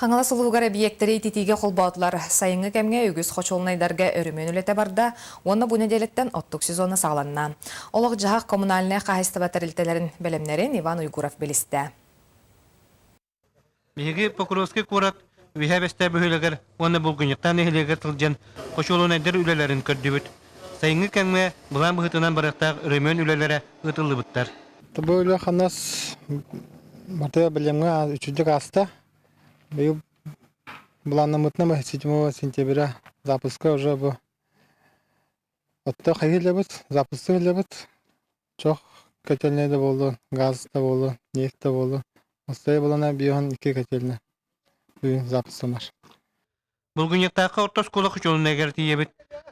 Хаңала сулугар объекттері титиге қолбаутылар сайыңы кәмге үгіз қочолынайдарға өрімен үлеті барда, оны бұны делеттен оттық сезоны сағаланна. Олық жағақ коммунальная қағыстыба тәрілтелерін бәлемнерін Иван Уйгуров білісті. Беги Покровский курат вихәбәстә бөһөләгәр, оны булгыньяктан ehilәгә тылҗан кошолынайдар үләләрен көрдүбүт. Сайыңы кәмге булан быһытынан барактак өрөмөн үләләре ытылыбыттар. Böyle xanas martaya bilemge 3. Ağustos'ta bu planlamıştım 7 сентября запуска уже bu. Otta hayırlı запуск yapıt. Çok котельне de oldu, gaz da oldu, neft de oldu. Остая bulana bir 2 котельне. Bugün запускım var. Булгыньяктагы орта школа кошолынайгар тиебит.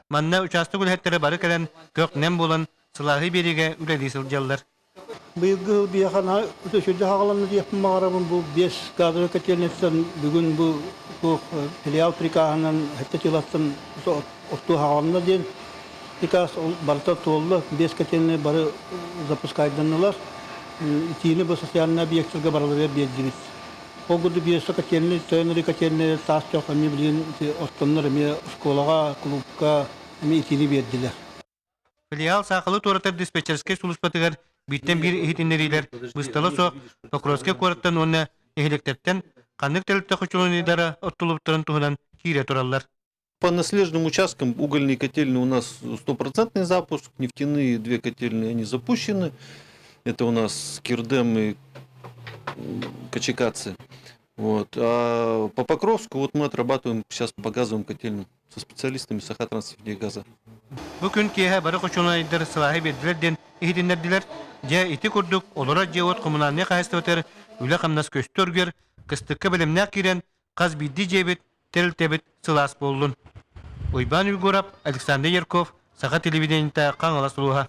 Манна участок үләттәре бары кәлән көкнәм булан сылаһы береге үләли сылҗаллар. Bıyıgı bir yana ötüşüde hağalanı yapım mağarabın bu 5 kadro kaçırnetsen bugün bu filial Afrika'nın hatta çılattın otu hağalanı değil birkaç barta tollu 5 kaçırne barı запускайдынылар тиini bu социальный объекттерге барылыр бердiniz. O güdü bir kaçırne töneri kaçırne tas çok mi bilin otunlar mi skolaga klubga mi tini verdiler. Filial saqılı toratır dispetcherske suluspatыгар биттен бир ихитиннерилер быстала соқ Покровский куарттан онна эхлектерттен каннык телепте кочулунидара оттулуптарын туһунан кире тураллар. По наследным участкам угольные котельные у нас 100% запуск, нефтяные 2 котельные они запущены. Это у нас Кирдем и Качекацы. Вот. А по Покровску вот мы отрабатываем сейчас по газовым котельным со специалистами Сахатранснефтегаза. Bugün kihe barı koşulunaydır sılahi bedlerden ihidinlerdiler. Ja iti kurduk olara jewot kommunalne kahıstavatır üle kamnas köstörgür kıstıkka bilimne kiren kaz biddi jebet tel tebet sılas bollun. Uyban Uygurap, Alexander Yerkov, Saha Televidenita, Kanala Suluha.